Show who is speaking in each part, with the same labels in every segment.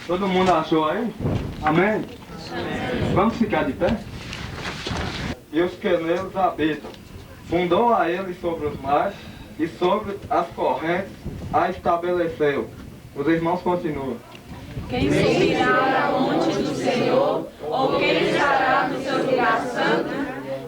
Speaker 1: Todo mundo achou aí? Amém? Amém. Vamos ficar de pé? E os que neles habitam, fundou a ele sobre os mares e sobre as correntes a estabeleceu. Os irmãos continuam.
Speaker 2: Quem subirá ao monte do Senhor, ou quem estará no seu lugar santo?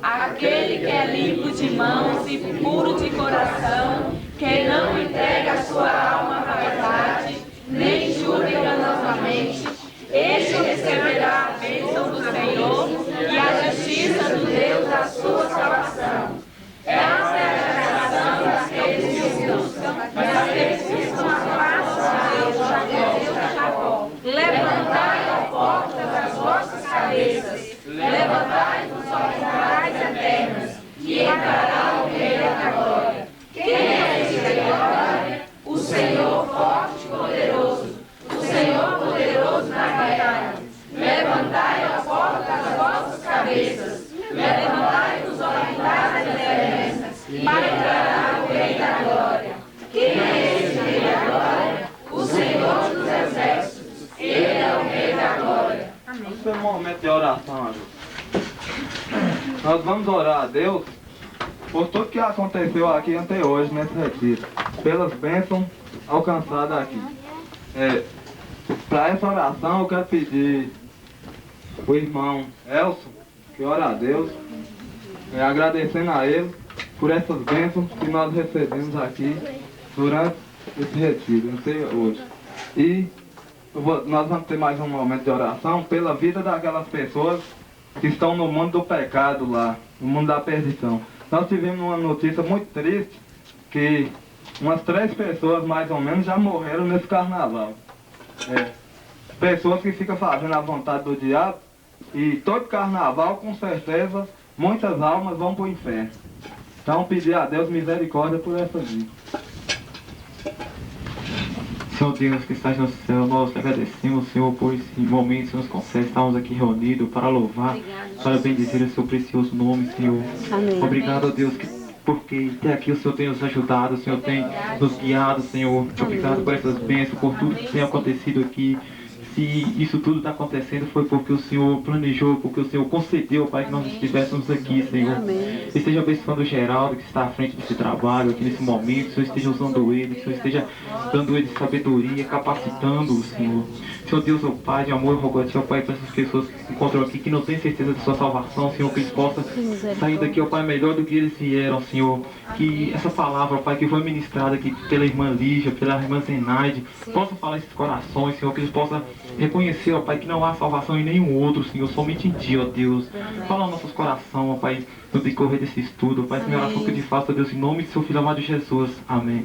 Speaker 2: Aquele que é limpo de mãos e puro de coração, quem não entrega a sua alma à vaidade, nem jura enganosamente, este receberá a bênção do Senhor e a justiça do Deus da sua salvação. Essa é a geração daqueles que o buscam, daqueles que estão à face de Deus Jacó. Levantai, ó portas, as vossas cabeças, levantai-vos, ó portais eternas, e entrará o Rei da glória. Quem é esse Rei da glória? O Senhor forte e poderoso, o Senhor poderoso na guerra. Levantai, ó portas, as vossas cabeças, levantai-vos, ó portais eternas, e entrará o Rei da glória. Quem é esse Rei da glória? O Senhor dos exércitos. Ele é o Rei da glória.
Speaker 1: Amém. Esse é um momento de oração, amigos. Nós vamos orar a Deus por tudo que aconteceu aqui até hoje nesse retiro, pelas bênçãos alcançadas aqui. Para essa oração eu quero pedir o irmão Elson que ora a Deus, agradecendo a ele por essas bênçãos que nós recebemos aqui durante esse retiro, não sei hoje. E nós vamos ter mais um momento de oração pela vida daquelas pessoas que estão no mundo do pecado lá, no mundo da perdição. Nós tivemos uma notícia muito triste, que umas 3 pessoas mais ou menos já morreram nesse carnaval. Pessoas que ficam fazendo a vontade do diabo, e todo carnaval, com certeza, muitas almas vão para o inferno. Então pedir a Deus misericórdia por essa vida.
Speaker 3: Senhor Deus que estás no céu, nós agradecemos, Senhor, por esse momento que nos concede. Estamos aqui reunidos para louvar, para bendizer o seu precioso nome, Senhor.
Speaker 4: Amém.
Speaker 3: Obrigado, Deus, porque até aqui o Senhor tem nos ajudado, o Senhor tem nos guiado, Senhor. Obrigado por essas bênçãos, por tudo que tem acontecido aqui. Se isso tudo está acontecendo foi porque o Senhor planejou, porque o Senhor concedeu, Pai, que nós estivéssemos aqui, Senhor.
Speaker 4: Amém.
Speaker 3: Esteja abençoando o Geraldo, que está à frente desse trabalho, aqui nesse momento. O Senhor esteja usando ele, o Senhor esteja dando ele sabedoria, capacitando-o, Senhor. Senhor Deus, ó Pai de amor, eu rogo a Ti, ó Pai, para essas pessoas que se encontram aqui, que não têm certeza de sua salvação, Senhor, que eles possam sair daqui, ó Pai, melhor do que eles vieram, Senhor. Que essa palavra, ó Pai, que foi ministrada aqui pela irmã Lígia, pela irmã Zenaide, possa falar esses corações, Senhor, que eles possam reconhecer, ó Pai, que não há salvação em nenhum outro, Senhor, somente em Ti, ó Deus. Fala aos nossos corações, ó Pai, no decorrer desse estudo, ó Pai, essa minha oração que eu te faço, ó Deus, em nome de Seu Filho amado Jesus. Amém.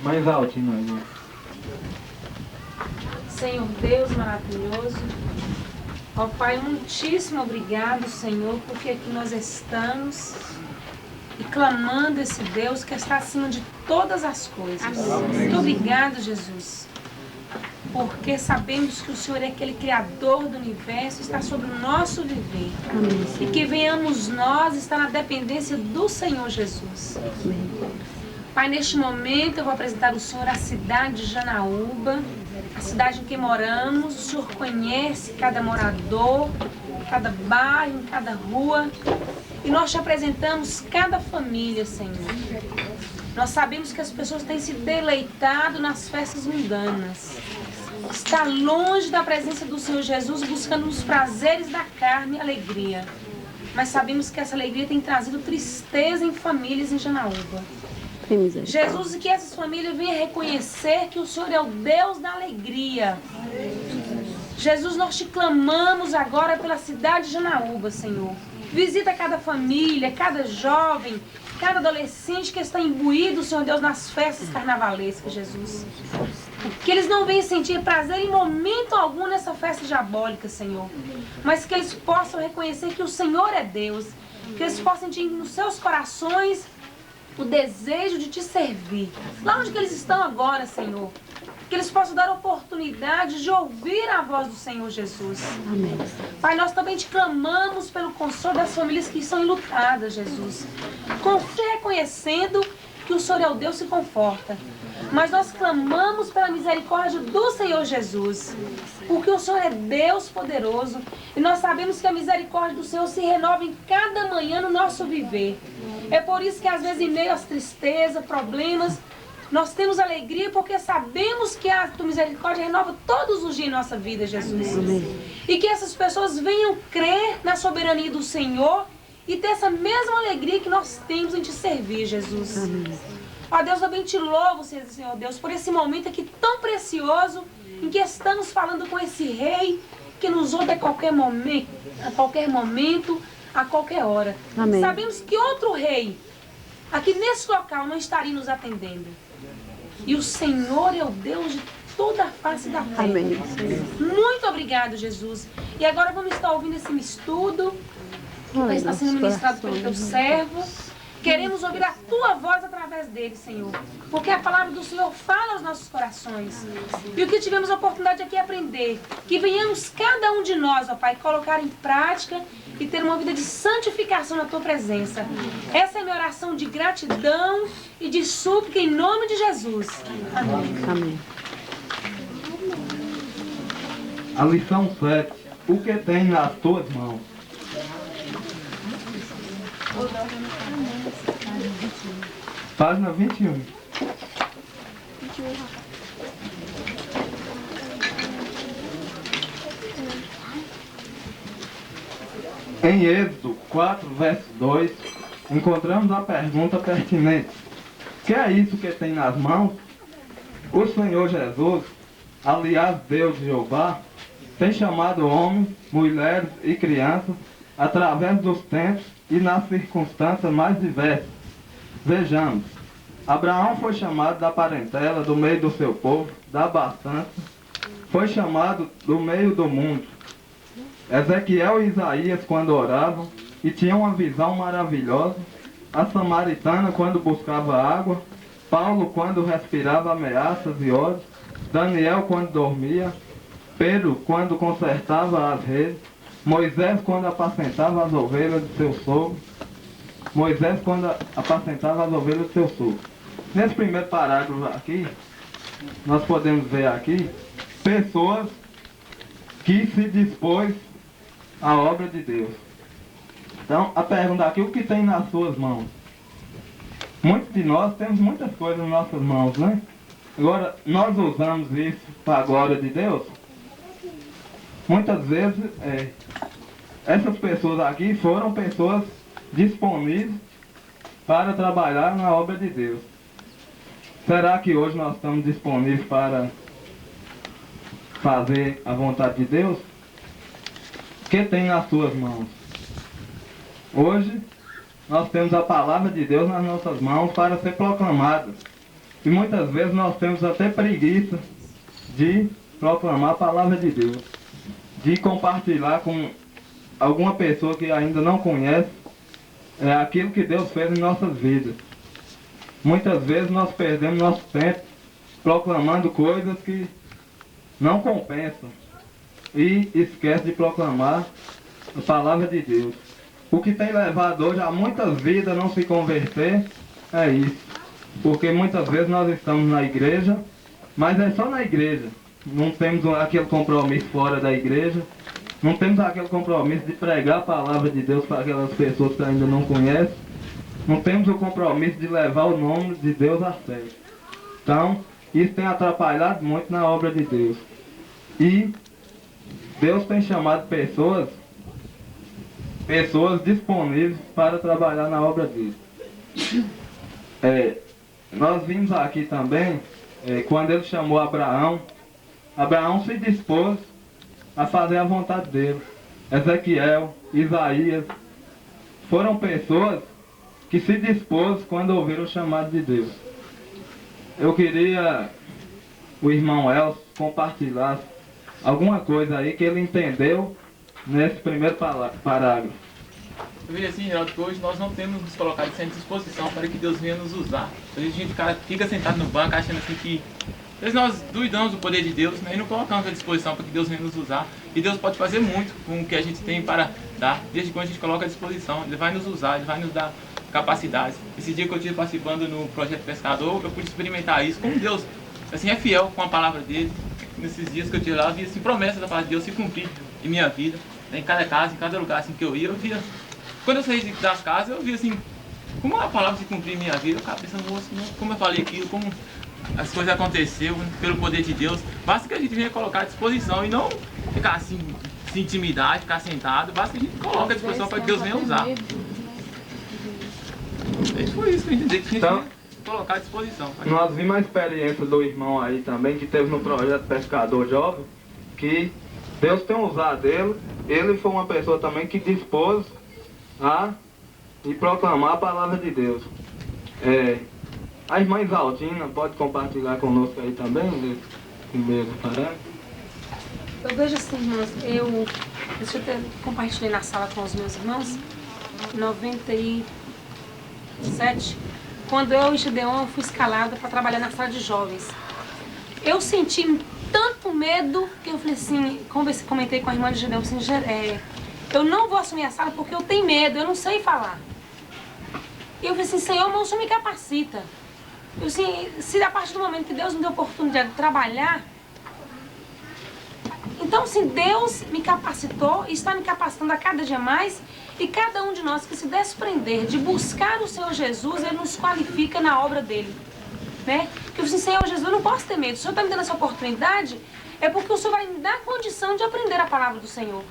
Speaker 1: Mais alto, irmão.
Speaker 2: Senhor Deus maravilhoso, ó Pai, muitíssimo obrigado, Senhor, porque aqui nós estamos e clamando esse Deus que está acima de todas as coisas. Amém. Muito obrigado, Jesus, porque sabemos que o Senhor é aquele Criador do universo, está sobre o nosso viver.
Speaker 4: Amém.
Speaker 2: E que venhamos nós estar na dependência do Senhor Jesus.
Speaker 4: Amém.
Speaker 2: Pai, neste momento eu vou apresentar ao Senhor a cidade de Janaúba, a cidade em que moramos. O Senhor conhece cada morador, cada bairro, em cada rua. E nós te apresentamos cada família, Senhor. Nós sabemos que as pessoas têm se deleitado nas festas mundanas. Está longe da presença do Senhor Jesus, buscando os prazeres da carne e alegria. Mas sabemos que essa alegria tem trazido tristeza em famílias em Janaúba. Jesus, e que essas famílias venham reconhecer que o Senhor é o Deus da alegria. Jesus, nós te clamamos agora pela cidade de Janaúba, Senhor. Visita cada família, cada jovem, cada adolescente que está imbuído, Senhor Deus, nas festas carnavalescas, Jesus. Que eles não venham sentir prazer em momento algum nessa festa diabólica, Senhor. Mas que eles possam reconhecer que o Senhor é Deus. Que eles possam sentir nos seus corações o desejo de te servir. Lá onde que eles estão agora, Senhor. Que eles possam dar oportunidade de ouvir a voz do Senhor Jesus.
Speaker 4: Amém.
Speaker 2: Pai, nós também te clamamos pelo consolo das famílias que estão enlutadas, Jesus. Com fé, reconhecendo que que o Senhor é o Deus que conforta. Mas nós clamamos pela misericórdia do Senhor Jesus, porque o Senhor é Deus poderoso e nós sabemos que a misericórdia do Senhor se renova em cada manhã no nosso viver. É por isso que às vezes em meio às tristezas, problemas, nós temos alegria porque sabemos que a tua misericórdia renova todos os dias em nossa vida, Jesus. E que essas pessoas venham crer na soberania do Senhor e ter essa mesma alegria que nós temos em te servir, Jesus. Ó Deus, eu bem te louvo, Senhor Deus, por esse momento aqui tão precioso em que estamos falando com esse rei que nos ouve a qualquer momento, a qualquer hora.
Speaker 4: Amém.
Speaker 2: Sabemos que outro rei aqui nesse local não estaria nos atendendo. E o Senhor é o Deus de toda a face da terra.
Speaker 4: Amém.
Speaker 2: Muito obrigado, Jesus. E agora vamos estar ouvindo esse estudo que está sendo ministrado pelo teu servo. Queremos ouvir a tua voz através dele, Senhor. Porque a palavra do Senhor fala aos nossos corações. E o que tivemos a oportunidade aqui é aprender. Que venhamos cada um de nós, ó Pai, colocar em prática e ter uma vida de santificação na tua presença. Essa é a minha oração de gratidão e de súplica em nome de Jesus. Amém.
Speaker 4: Amém.
Speaker 1: A lição 7. O que tem nas tuas mãos? Página 21. Em Êxodo 4, verso 2, encontramos a pergunta pertinente. Que é isso que tem nas mãos? O Senhor Jesus, aliás Deus Jeová, tem chamado homens, mulheres e crianças através dos tempos e nas circunstâncias mais diversas. Vejamos, Abraão foi chamado da parentela, do meio do seu povo, da abastança, foi chamado do meio do mundo. Ezequiel e Isaías quando oravam e tinham uma visão maravilhosa, a samaritana quando buscava água, Paulo quando respirava ameaças e ódios, Daniel quando dormia, Pedro quando consertava as redes, Moisés quando apacentava as ovelhas de seu sogro, Moisés quando apacentava as ovelhas do seu sogro. Nesse primeiro parágrafo aqui, nós podemos ver aqui pessoas que se dispôs à obra de Deus. Então, a pergunta aqui, o que tem nas suas mãos? Muitos de nós temos muitas coisas nas nossas mãos, né? Agora, nós usamos isso para a glória de Deus? Muitas vezes, essas pessoas aqui foram pessoas disponíveis para trabalhar na obra de Deus. Será que hoje nós estamos disponíveis para fazer a vontade de Deus? O que tem nas suas mãos? Hoje, nós temos a palavra de Deus nas nossas mãos para ser proclamada. E muitas vezes nós temos até preguiça de proclamar a palavra de Deus, de compartilhar com alguma pessoa que ainda não conhece aquilo que Deus fez em nossas vidas. Muitas vezes nós perdemos nosso tempo proclamando coisas que não compensam e esquece de proclamar a palavra de Deus. O que tem levado hoje a muitas vidas a não se converter é isso. Porque muitas vezes nós estamos na igreja, mas é só na igreja. Não temos aquele compromisso fora da igreja. Não temos aquele compromisso de pregar a palavra de Deus para aquelas pessoas que ainda não conhecem. Não temos o compromisso de levar o nome de Deus a sério. Então, isso tem atrapalhado muito na obra de Deus. E Deus tem chamado pessoas disponíveis para trabalhar na obra dele. Nós vimos aqui também, quando ele chamou Abraão se dispôs a fazer a vontade dele. Ezequiel, Isaías, foram pessoas que se dispôs quando ouviram o chamado de Deus. Eu queria o irmão Elcio compartilhar alguma coisa aí que ele entendeu nesse primeiro parágrafo.
Speaker 5: Eu vejo assim, Geraldo, que hoje nós não temos nos colocado sem disposição para que Deus venha nos usar. Às vezes a gente fica sentado no banco achando assim que às vezes nós duvidamos do poder de Deus, né, e não colocamos à disposição para que Deus venha nos usar. E Deus pode fazer muito com o que a gente tem para dar, desde quando a gente coloca à disposição. Ele vai nos usar, Ele vai nos dar capacidades. Esse dia que eu estive participando no Projeto Pescador, eu pude experimentar isso, como Deus assim, é fiel com a palavra dele. Nesses dias que eu estive lá, eu via assim, promessas da palavra de Deus se cumprir em minha vida, né? Em cada casa, em cada lugar assim, que eu ia, eu via. Quando eu saí das casas, eu via assim, como a palavra se cumprir em minha vida, eu ficava pensando, como eu falei aquilo, como as coisas aconteceram pelo poder de Deus. Basta que a gente venha colocar à disposição e não ficar assim, se intimidar, ficar sentado. Basta que a gente coloque à disposição para que Deus venha usar. Foi isso que eu entendi, que a gente
Speaker 1: Então,
Speaker 5: colocar à disposição.
Speaker 1: nós vimos a experiência do irmão aí também, que teve no projeto Pescador Jovem, que Deus tem usado ele. Ele foi uma pessoa também que dispôs a e proclamar a palavra de Deus. A irmã Isaltina pode compartilhar conosco aí também, nesse primeiro parâmetro?
Speaker 2: Eu vejo assim, irmãos, deixa eu compartilhar na sala com os meus irmãos, 97, quando eu e Gideon fui escalada para trabalhar na sala de jovens. Eu senti tanto medo que eu falei assim, comentei com a irmã de Gideon, assim, eu não vou assumir a sala porque eu tenho medo, eu não sei falar. E eu falei assim, Senhor, mas o Senhor me capacita. Eu assim, se a partir do momento que Deus me deu a oportunidade de trabalhar, então assim, Deus me capacitou e está me capacitando a cada dia mais, e cada um de nós que se desprender de buscar o Senhor Jesus, Ele nos qualifica na obra dEle. Né? Porque eu falei assim, Senhor Jesus, eu não posso ter medo, o Senhor está me dando essa oportunidade, é porque o Senhor vai me dar a condição de aprender a palavra do Senhor.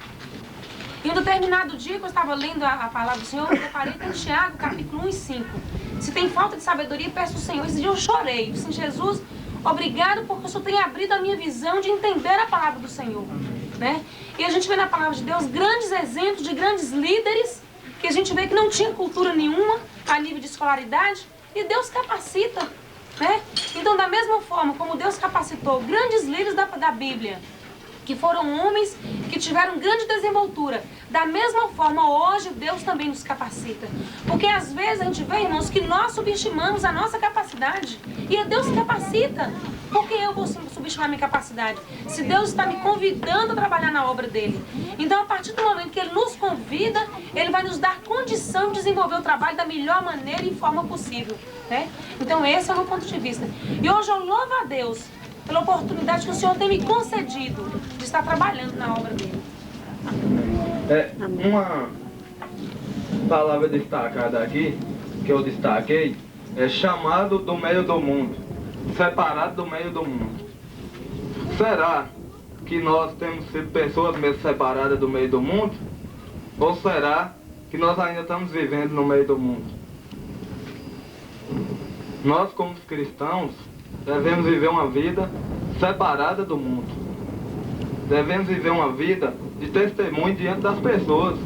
Speaker 2: Em um determinado dia que eu estava lendo a palavra do Senhor, eu deparei com Tiago, capítulo 1 e 5. Se tem falta de sabedoria, peço ao Senhor. Esse dia eu chorei. Eu disse, Jesus, obrigado porque o Senhor tem abrido a minha visão de entender a palavra do Senhor. Né? E a gente vê na palavra de Deus grandes exemplos de grandes líderes, que a gente vê que não tinha cultura nenhuma a nível de escolaridade, e Deus capacita. Né? Então, da mesma forma como Deus capacitou grandes líderes da Bíblia, que foram homens que tiveram grande desenvoltura, da mesma forma hoje Deus também nos capacita. Porque às vezes a gente vê, irmãos, que nós subestimamos a nossa capacidade, e Deus capacita. Por que eu vou subestimar a minha capacidade? Se Deus está me convidando a trabalhar na obra dEle. Então, a partir do momento que Ele nos convida, Ele vai nos dar condição de desenvolver o trabalho da melhor maneira e forma possível. Né? Então, esse é o meu ponto de vista. E hoje eu louvo a Deus pela oportunidade que o Senhor tem me concedido de estar trabalhando na obra dEle.
Speaker 1: Uma palavra destacada aqui, que eu destaquei, é chamado do meio do mundo, separado do meio do mundo. Será que nós temos sido pessoas mesmo separadas do meio do mundo? Ou será que nós ainda estamos vivendo no meio do mundo? Nós, como cristãos, devemos viver uma vida separada do mundo. Devemos viver uma vida de testemunho diante das pessoas.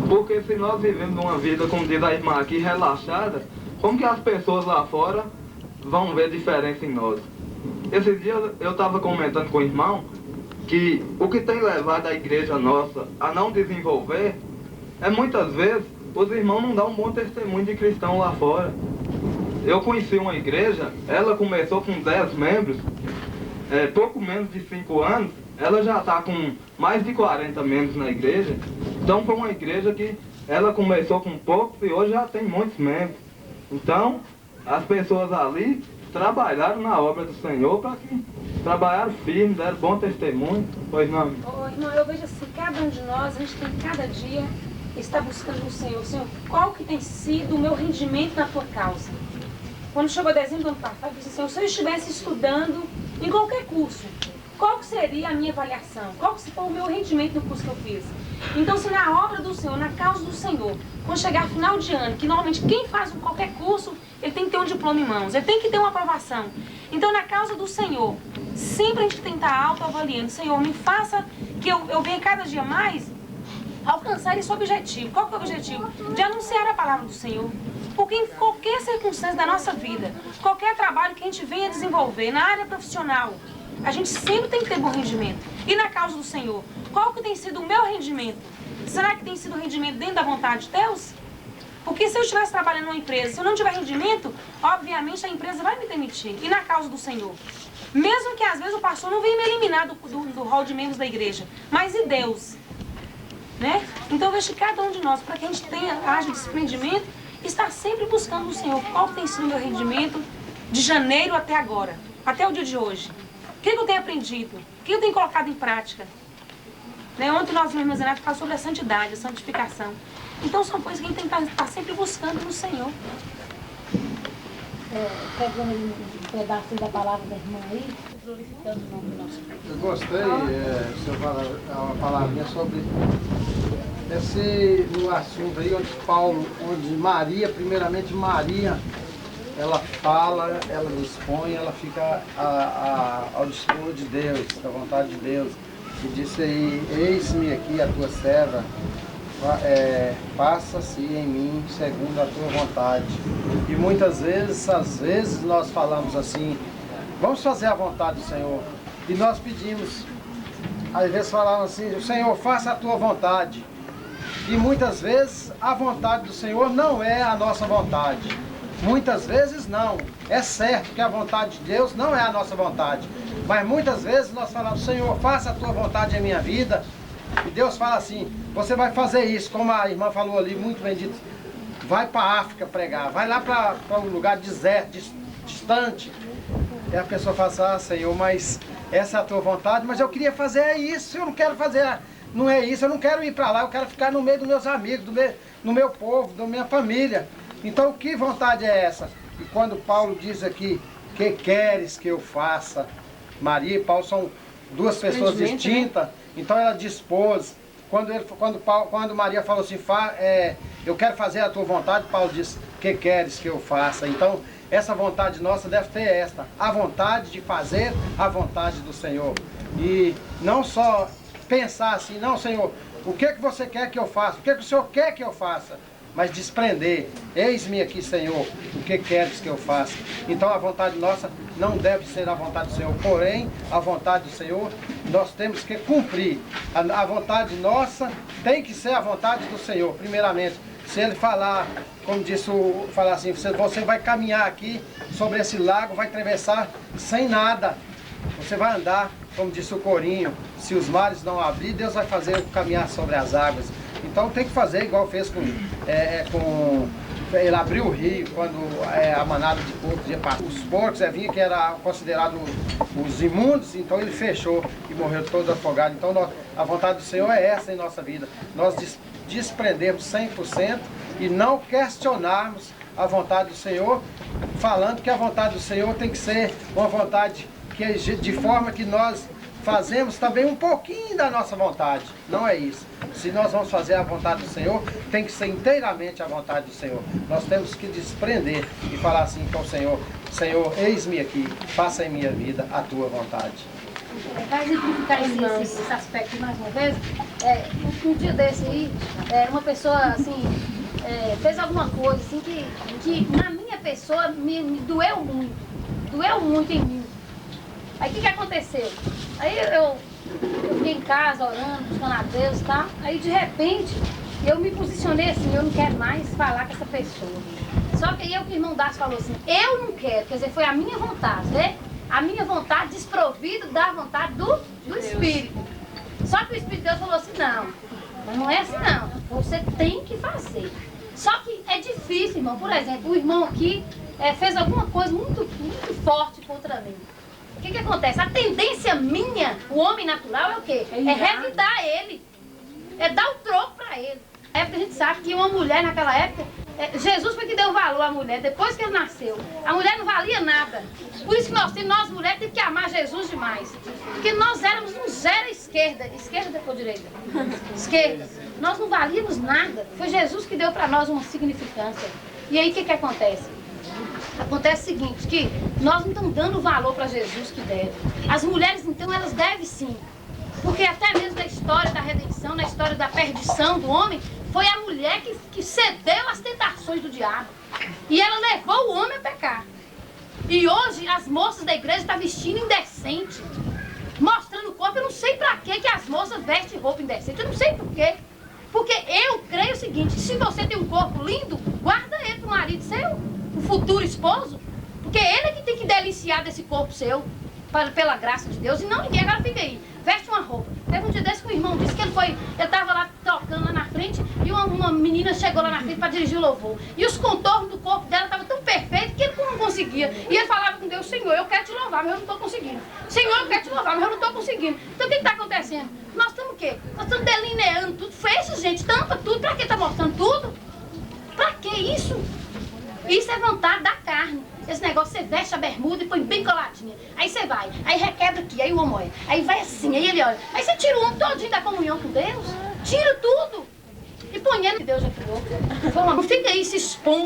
Speaker 1: Porque se nós vivemos uma vida, como diz a irmã aqui, relaxada, como que as pessoas lá fora vão ver diferença em nós? Esse dia eu estava comentando com o irmão que o que tem levado a igreja nossa a não desenvolver é muitas vezes os irmãos não dão um bom testemunho de cristão lá fora. Eu conheci uma igreja, ela começou com 10 membros, pouco menos de 5 anos, ela já está com mais de 40 membros na igreja. Então foi uma igreja que ela começou com poucos e hoje já tem muitos membros. Então, as pessoas ali trabalharam na obra do Senhor, para que trabalharam firme, deram bom testemunho. Pois não?
Speaker 2: Irmão, eu vejo assim, cada um de nós, a gente tem cada dia está buscando o Senhor. Senhor, qual que tem sido o meu rendimento na tua causa? Quando chegou dezembro do ano passado, eu disse, Senhor, se eu estivesse estudando em qualquer curso, qual que seria a minha avaliação? Qual que foi o meu rendimento no curso que eu fiz? Então, se na obra do Senhor, na causa do Senhor, quando chegar final de ano, que normalmente quem faz qualquer curso, ele tem que ter um diploma em mãos, ele tem que ter uma aprovação. Então, na causa do Senhor, sempre a gente tem que estar autoavaliando. Senhor, me faça que eu venha cada dia mais alcançar esse objetivo. Qual que é o objetivo? De anunciar a palavra do Senhor. Porque em qualquer circunstância da nossa vida, qualquer trabalho que a gente venha desenvolver, na área profissional, a gente sempre tem que ter bom rendimento. E na causa do Senhor, qual que tem sido o meu rendimento? Será que tem sido o rendimento dentro da vontade de Deus? Porque se eu estivesse trabalhando numa empresa, se eu não tiver rendimento, obviamente a empresa vai me demitir. E na causa do Senhor? Mesmo que às vezes o pastor não venha me eliminar do hall de membros da igreja, mas e Deus? Né? Então eu vejo que cada um de nós, para que a gente haja desprendimento estar sempre buscando o Senhor. Qual tem sido o meu rendimento de janeiro até agora, até o dia de hoje? O que eu tenho aprendido? O que eu tenho colocado em prática? Né? Ontem nós vimos, irmãs Renato, falar sobre a santidade, a santificação. Então são coisas que a gente tem que estar sempre buscando no Senhor.
Speaker 4: Pegando um pedaço da palavra da irmã aí, glorificando o nome do nosso Deus.
Speaker 6: Eu gostei, o senhor fala uma palavrinha sobre esse no assunto aí onde Maria, primeiramente Maria, ela fala, ela dispõe, ela fica ao dispor de Deus, da vontade de Deus. E disse aí, eis-me aqui a tua serva, faça-se em mim segundo a tua vontade. E muitas vezes, às vezes nós falamos assim, vamos fazer a vontade do Senhor. E nós pedimos, às vezes falamos assim, Senhor, faça a tua vontade. E muitas vezes a vontade do Senhor não é a nossa vontade. Muitas vezes não. É certo que a vontade de Deus não é a nossa vontade. Mas muitas vezes nós falamos, Senhor, faça a tua vontade em minha vida. E Deus fala assim, você vai fazer isso, como a irmã falou ali, muito bem dito. Vai para a África pregar, vai lá para um lugar deserto, distante. E a pessoa fala assim, ah, Senhor, mas essa é a tua vontade, mas eu queria fazer isso, eu não quero fazer, não é isso, eu não quero ir para lá, eu quero ficar no meio dos meus amigos, no meu povo, da minha família. Então, que vontade é essa? E quando Paulo diz aqui, que queres que eu faça? Maria e Paulo são duas pessoas distintas, então ela dispôs. Quando Maria falou assim, eu quero fazer a tua vontade, Paulo disse, que queres que eu faça? Então, essa vontade nossa deve ter a vontade de fazer a vontade do Senhor. E não só pensar assim, não, Senhor, o que você quer que eu faça? O que o Senhor quer que eu faça? Mas desprender, eis-me aqui, Senhor, o que queres que eu faça? Então a vontade nossa não deve ser a vontade do Senhor, porém, a vontade do Senhor nós temos que cumprir. A vontade nossa tem que ser a vontade do Senhor, primeiramente. Se Ele falar, como disse falar assim, você vai caminhar aqui sobre esse lago, vai atravessar sem nada. Você vai andar, como disse o corinho, se os mares não abrir, Deus vai fazer caminhar sobre as águas. Então tem que fazer igual fez com ele abriu o rio, quando a manada de porcos, os porcos vinha que era considerado os imundos, então ele fechou e morreu todo afogado. Então a vontade do Senhor é essa em nossa vida, nós desprendermos 100% e não questionarmos a vontade do Senhor, falando que a vontade do Senhor tem que ser uma vontade de forma que nós fazemos também um pouquinho da nossa vontade. Não é isso. Se nós vamos fazer a vontade do Senhor, tem que ser inteiramente a vontade do Senhor. Nós temos que desprender e falar assim com o Senhor, Senhor, eis-me aqui, faça em minha vida a tua vontade.
Speaker 4: Para exemplificar esse aspecto mais uma vez, um dia desse aí, uma pessoa assim, fez alguma coisa assim que na minha pessoa me doeu muito em mim. Aí o que aconteceu? Aí eu fiquei em casa orando, buscando a Deus, tá? Aí de repente eu me posicionei assim, eu não quero mais falar com essa pessoa. Só que aí o irmão Dácio falou assim, eu não quero, quer dizer, foi a minha vontade, né? A minha vontade desprovida da vontade do Espírito. Só que o Espírito de Deus falou assim, não é assim não, você tem que fazer. Só que é difícil, irmão. Por exemplo, o irmão aqui fez alguma coisa muito forte contra mim. O que acontece? A tendência minha, o homem natural, é o quê? É revidar ele. É dar o troco para ele. Na época a gente sabe que uma mulher naquela época, Jesus foi que deu valor à mulher, depois que ele nasceu. A mulher não valia nada. Por isso que nós mulheres temos que amar Jesus demais. Porque nós éramos um zero à esquerda. Esquerda ou direita? Esquerda. Nós não valíamos nada. Foi Jesus que deu para nós uma significância. E aí o que acontece? Acontece o seguinte, que nós não estamos dando o valor para Jesus que deve. As mulheres, então, elas devem sim. Porque até mesmo na história da redenção, na história da perdição do homem, foi a mulher que cedeu às tentações do diabo. E ela levou o homem a pecar. E hoje as moças da igreja estão vestindo indecente. Mostrando o corpo, eu não sei para que as moças vestem roupa indecente. Eu não sei por quê. Porque eu creio o seguinte, se você tem um corpo lindo, guarda ele para o marido seu. O futuro esposo, porque ele é que tem que deliciar desse corpo seu, pela graça de Deus, e não ninguém. Agora fica aí, veste uma roupa. Teve um dia desse que o irmão disse que ele estava lá trocando lá na frente frente e uma menina chegou lá na frente para dirigir o louvor. E os contornos do corpo dela estavam tão perfeitos que ele não conseguia. E ele falava com Deus: Senhor, eu quero te louvar, mas eu não estou conseguindo. Senhor, eu quero te louvar, mas eu não estou conseguindo. Então o que está acontecendo? Nós estamos o quê? Nós estamos delineando tudo. Fecha, gente, tampa tudo. Para que está mostrando tudo? Para que isso? Isso é vontade da carne. Esse negócio, você veste a bermuda e põe bem coladinha. Aí você vai, aí requebra aqui, aí o homem olha. Aí vai assim, aí ele olha. Aí você tira o homem todinho da comunhão com Deus. Tira tudo. E põe ele que Deus já criou. Não fica aí se expondo.